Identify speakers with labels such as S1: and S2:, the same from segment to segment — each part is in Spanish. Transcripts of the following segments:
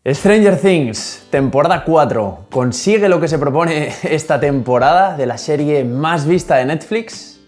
S1: Stranger Things, temporada 4. ¿Consigue lo que se propone esta temporada de la serie más vista de Netflix?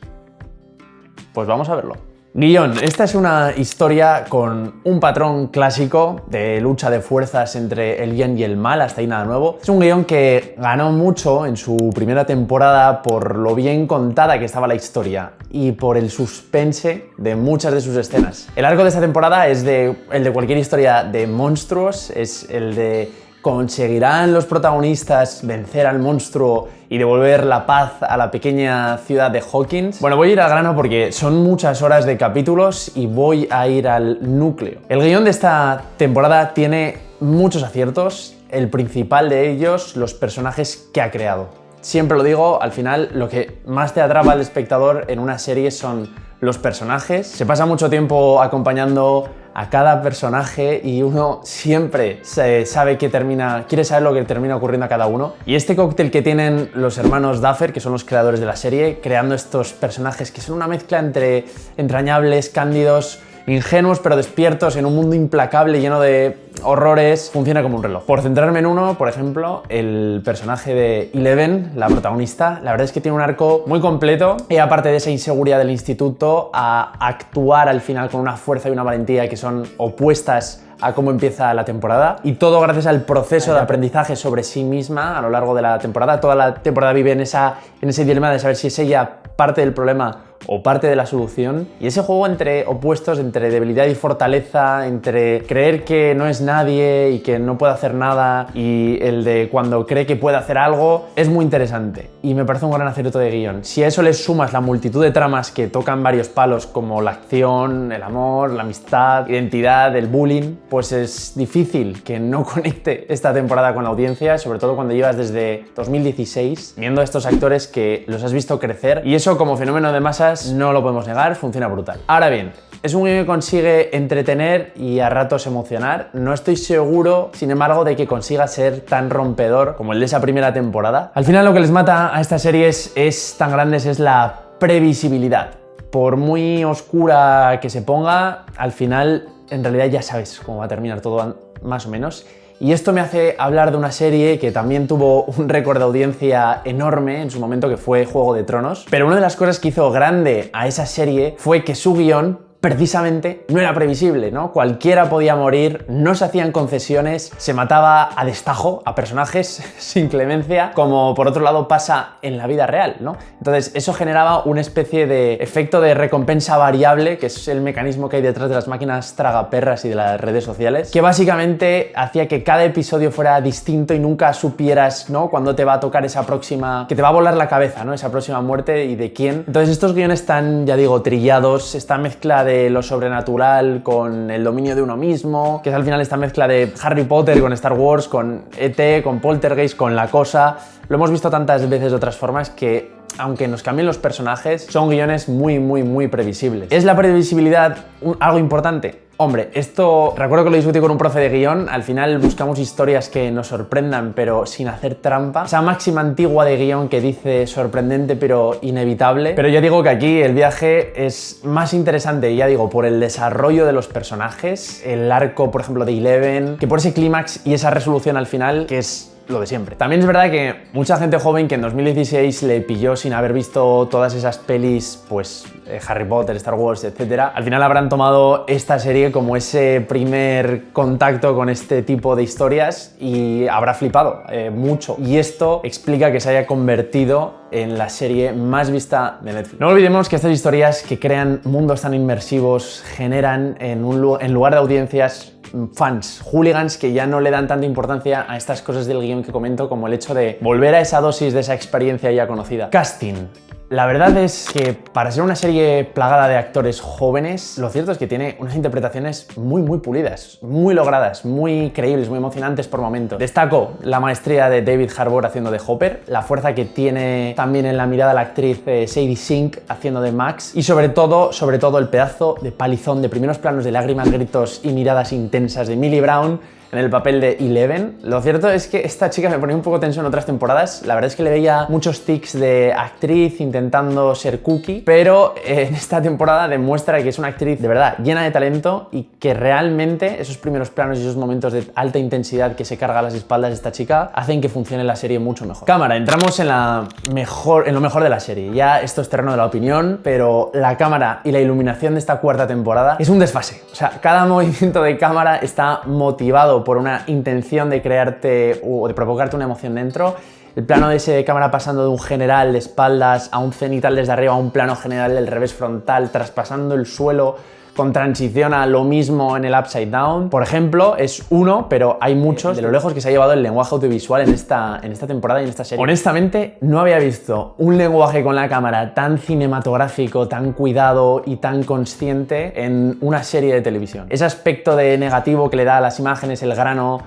S1: Pues vamos a verlo. Guión. Esta es una historia con un patrón clásico de lucha de fuerzas entre el bien y el mal, hasta ahí nada nuevo. Es un guión que ganó mucho en su primera temporada por lo bien contada que estaba la historia y por el suspense de muchas de sus escenas. El arco de esta temporada es el de cualquier historia de monstruos, es el de ¿conseguirán los protagonistas vencer al monstruo y devolver la paz a la pequeña ciudad de Hawkins? Bueno, voy a ir al grano porque son muchas horas de capítulos y voy a ir al núcleo. El guión de esta temporada tiene muchos aciertos, el principal de ellos, los personajes que ha creado. Siempre lo digo, al final lo que más te atrapa al espectador en una serie son los personajes. Se pasa mucho tiempo acompañando a cada personaje y uno siempre sabe quiere saber lo que termina ocurriendo a cada uno. Y este cóctel que tienen los hermanos Duffer, que son los creadores de la serie, creando estos personajes que son una mezcla entre entrañables, cándidos, ingenuos pero despiertos en un mundo implacable lleno de horrores, funciona como un reloj. Por centrarme en uno, por ejemplo, el personaje de Eleven, la protagonista, la verdad es que tiene un arco muy completo y aparte de esa inseguridad del instituto, a actuar al final con una fuerza y una valentía que son opuestas a cómo empieza la temporada, y todo gracias al proceso de aprendizaje sobre sí misma a lo largo de la temporada. Toda la temporada vive en ese dilema de saber si es ella parte del problema o parte de la solución, y ese juego entre opuestos, entre debilidad y fortaleza, entre creer que no es nadie y que no puede hacer nada y el de cuando cree que puede hacer algo, es muy interesante y me parece un gran acierto de guión. Si a eso le sumas la multitud de tramas que tocan varios palos como la acción, el amor, la amistad, identidad, el bullying, pues es difícil que no conecte esta temporada con la audiencia, sobre todo cuando llevas desde 2016 viendo a estos actores que los has visto crecer, y eso como fenómeno de masas no lo podemos negar, funciona brutal. Ahora bien, es un guion que consigue entretener y a ratos emocionar. No estoy seguro, sin embargo, de que consiga ser tan rompedor como el de esa primera temporada. Al final lo que les mata a estas series tan grandes es la previsibilidad. Por muy oscura que se ponga, al final en realidad ya sabes cómo va a terminar todo más o menos. Y esto me hace hablar de una serie que también tuvo un récord de audiencia enorme en su momento, que fue Juego de Tronos. Pero una de las cosas que hizo grande a esa serie fue que su guión precisamente no era previsible, ¿no? Cualquiera podía morir, no se hacían concesiones, se mataba a destajo a personajes sin clemencia, como por otro lado pasa en la vida real, ¿no? Entonces eso generaba una especie de efecto de recompensa variable, que es el mecanismo que hay detrás de las máquinas tragaperras y de las redes sociales, que básicamente hacía que cada episodio fuera distinto y nunca supieras, ¿no?, cuándo te va a tocar esa próxima, que te va a volar la cabeza, ¿no?, esa próxima muerte y de quién. Entonces estos guiones están, ya digo, trillados, esta mezcla de lo sobrenatural con el dominio de uno mismo, que es al final esta mezcla de Harry Potter con Star Wars, con ET, con Poltergeist, con La Cosa. Lo hemos visto tantas veces de otras formas que, aunque nos cambien los personajes, son guiones muy previsibles. ¿Es la previsibilidad algo importante? Hombre, esto recuerdo que lo discutí con un profe de guión. Al final buscamos historias que nos sorprendan pero sin hacer trampa. Esa máxima antigua de guión que dice sorprendente pero inevitable. Pero yo digo que aquí el viaje es más interesante, ya digo, por el desarrollo de los personajes, el arco, por ejemplo, de Eleven, que por ese clímax y esa resolución al final, que es lo de siempre. También es verdad que mucha gente joven que en 2016 le pilló sin haber visto todas esas pelis, pues Harry Potter, Star Wars, etcétera, al final habrán tomado esta serie como ese primer contacto con este tipo de historias y habrá flipado mucho. Y esto explica que se haya convertido en la serie más vista de Netflix. No olvidemos que estas historias que crean mundos tan inmersivos generan en lugar de audiencias fans, hooligans que ya no le dan tanta importancia a estas cosas del guión que comento, como el hecho de volver a esa dosis de esa experiencia ya conocida. Casting. La verdad es que para ser una serie plagada de actores jóvenes, lo cierto es que tiene unas interpretaciones muy pulidas, muy logradas, muy creíbles, muy emocionantes por momentos. Destaco la maestría de David Harbour haciendo de Hopper, la fuerza que tiene también en la mirada la actriz Sadie Sink haciendo de Max, y sobre todo el pedazo de palizón de primeros planos de lágrimas, gritos y miradas intensas de Millie Brown en el papel de Eleven. Lo cierto es que esta chica me ponía un poco tenso en otras temporadas. La verdad es que le veía muchos tics de actriz intentando ser cookie, pero en esta temporada demuestra que es una actriz de verdad llena de talento y que realmente esos primeros planos y esos momentos de alta intensidad que se carga a las espaldas de esta chica hacen que funcione la serie mucho mejor. Cámara, entramos en lo mejor de la serie. Ya esto es terreno de la opinión, pero la cámara y la iluminación de esta cuarta temporada es un desfase. O sea, cada movimiento de cámara está motivado por una intención de crearte o de provocarte una emoción dentro. El plano de ese cámara pasando de un general de espaldas a un cenital desde arriba a un plano general del revés frontal, traspasando el suelo con transición a lo mismo en el Upside Down. Por ejemplo, es uno, pero hay muchos de lo lejos que se ha llevado el lenguaje audiovisual en esta temporada y en esta serie. Honestamente, no había visto un lenguaje con la cámara tan cinematográfico, tan cuidado y tan consciente en una serie de televisión. Ese aspecto de negativo que le da a las imágenes el grano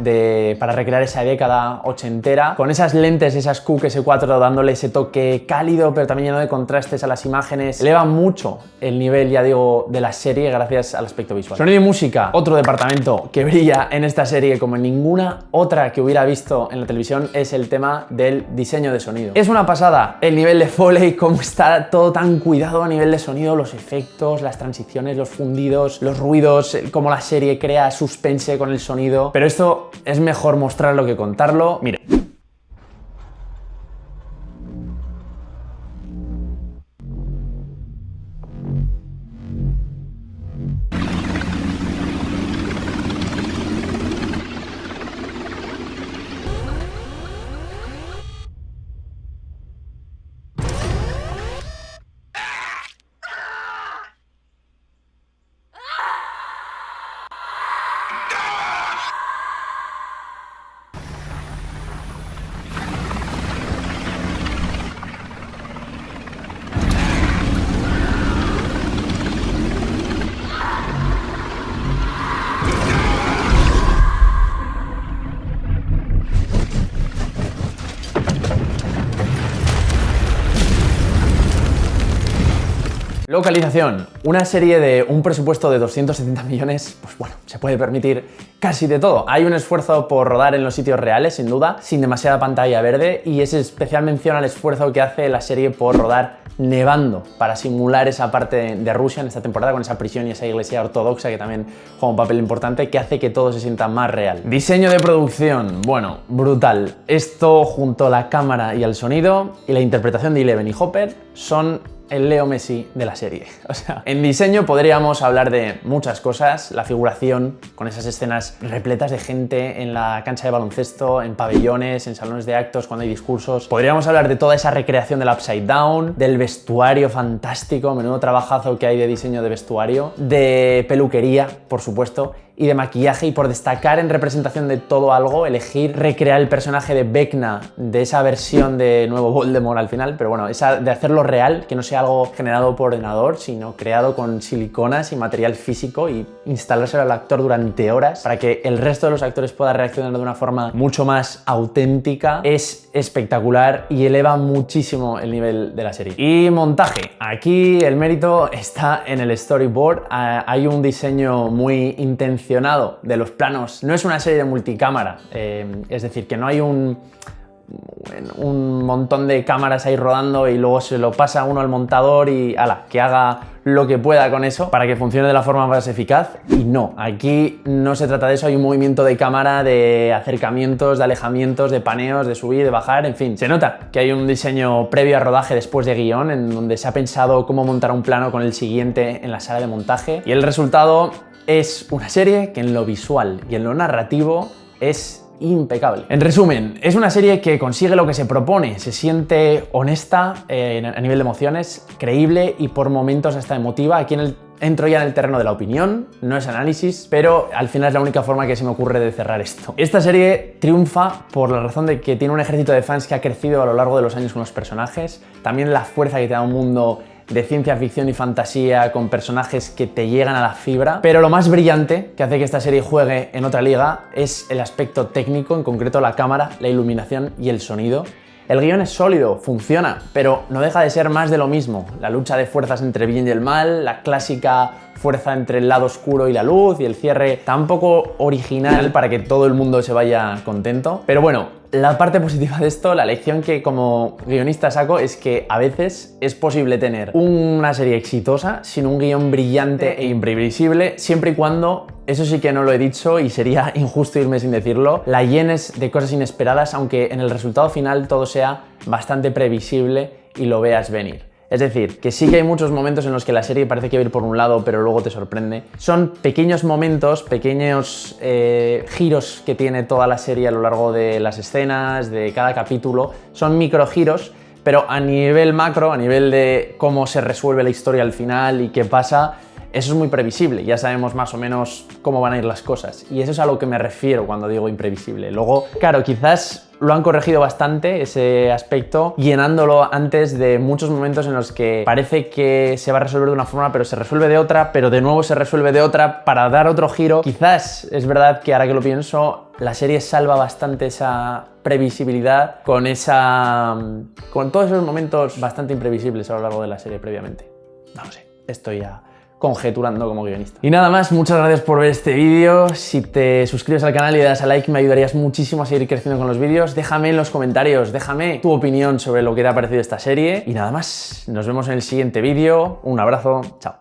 S1: para recrear esa década ochentera, con esas lentes, esas Q S4 dándole ese toque cálido, pero también lleno de contrastes a las imágenes, eleva mucho el nivel, ya digo, de la serie gracias al aspecto visual. Sonido y música, otro departamento que brilla en esta serie como en ninguna otra que hubiera visto en la televisión, es el tema del diseño de sonido. Es una pasada el nivel de Foley, cómo está todo tan cuidado a nivel de sonido, los efectos, las transiciones, los fundidos, los ruidos, cómo la serie crea suspense con el sonido. Pero esto es mejor mostrarlo que contarlo. Mire. Localización. Una serie de un presupuesto de 270 millones, pues bueno, se puede permitir casi de todo. Hay un esfuerzo por rodar en los sitios reales, sin duda, sin demasiada pantalla verde, y es especial mención al esfuerzo que hace la serie por rodar nevando para simular esa parte de Rusia en esta temporada, con esa prisión y esa iglesia ortodoxa que también juega un papel importante, que hace que todo se sienta más real. Diseño de producción, bueno, brutal. Esto junto a la cámara y al sonido y la interpretación de Eleven y Hopper son el Leo Messi de la serie. O sea, en diseño podríamos hablar de muchas cosas, la figuración, con esas escenas repletas de gente en la cancha de baloncesto, en pabellones, en salones de actos, cuando hay discursos. Podríamos hablar de toda esa recreación del Upside Down, del vestuario fantástico, menudo trabajazo que hay de diseño de vestuario, de peluquería, por supuesto, y de maquillaje, y por destacar en representación de todo algo, elegir recrear el personaje de Vecna, de esa versión de nuevo Voldemort al final, pero bueno, esa de hacerlo real, que no sea algo generado por ordenador, sino creado con siliconas y material físico, y instalárselo al actor durante horas para que el resto de los actores pueda reaccionar de una forma mucho más auténtica, es espectacular y eleva muchísimo el nivel de la serie. Y montaje. Aquí el mérito está en el storyboard. Hay un diseño muy intencionado de los planos. No es una serie de multicámara, es decir, que no hay un montón de cámaras ahí rodando y luego se lo pasa uno al montador y ala, que haga lo que pueda con eso para que funcione de la forma más eficaz. Y no, aquí no se trata de eso. Hay un movimiento de cámara, de acercamientos, de alejamientos, de paneos, de subir, de bajar, en fin. Se nota que hay un diseño previo a rodaje, después de guión, en donde se ha pensado cómo montar un plano con el siguiente en la sala de montaje, y el resultado es una serie que en lo visual y en lo narrativo es impecable. En resumen, es una serie que consigue lo que se propone, se siente honesta a nivel de emociones, creíble y por momentos hasta emotiva. Aquí entro ya en el terreno de la opinión, no es análisis, pero al final es la única forma que se me ocurre de cerrar esto. Esta serie triunfa por la razón de que tiene un ejército de fans que ha crecido a lo largo de los años con los personajes, también la fuerza que te da un mundo de ciencia ficción y fantasía con personajes que te llegan a la fibra, pero lo más brillante que hace que esta serie juegue en otra liga es el aspecto técnico, en concreto la cámara, la iluminación y el sonido. El guión es sólido, funciona, pero no deja de ser más de lo mismo. La lucha de fuerzas entre el bien y el mal, la clásica fuerza entre el lado oscuro y la luz, y el cierre tan poco original para que todo el mundo se vaya contento. Pero bueno, la parte positiva de esto, la lección que como guionista saco es que a veces es posible tener una serie exitosa sin un guión brillante e imprevisible, siempre y cuando, eso sí que no lo he dicho y sería injusto irme sin decirlo, la llenes de cosas inesperadas, aunque en el resultado final todo sea bastante previsible y lo veas venir. Es decir, que sí que hay muchos momentos en los que la serie parece que va a ir por un lado, pero luego te sorprende. Son pequeños momentos, pequeños giros que tiene toda la serie a lo largo de las escenas, de cada capítulo. Son microgiros, pero a nivel macro, a nivel de cómo se resuelve la historia al final y qué pasa, eso es muy previsible. Ya sabemos más o menos cómo van a ir las cosas. Y eso es a lo que me refiero cuando digo imprevisible. Luego, claro, quizás lo han corregido bastante ese aspecto, llenándolo antes de muchos momentos en los que parece que se va a resolver de una forma, pero se resuelve de otra, pero de nuevo se resuelve de otra para dar otro giro. Quizás es verdad que ahora que lo pienso, la serie salva bastante esa previsibilidad con todos esos momentos bastante imprevisibles a lo largo de la serie previamente. No lo sé, estoy ya conjeturando como guionista. Y nada más, muchas gracias por ver este vídeo. Si te suscribes al canal y le das a like me ayudarías muchísimo a seguir creciendo con los vídeos. Déjame en los comentarios, déjame tu opinión sobre lo que te ha parecido esta serie. Y nada más, nos vemos en el siguiente vídeo. Un abrazo, chao.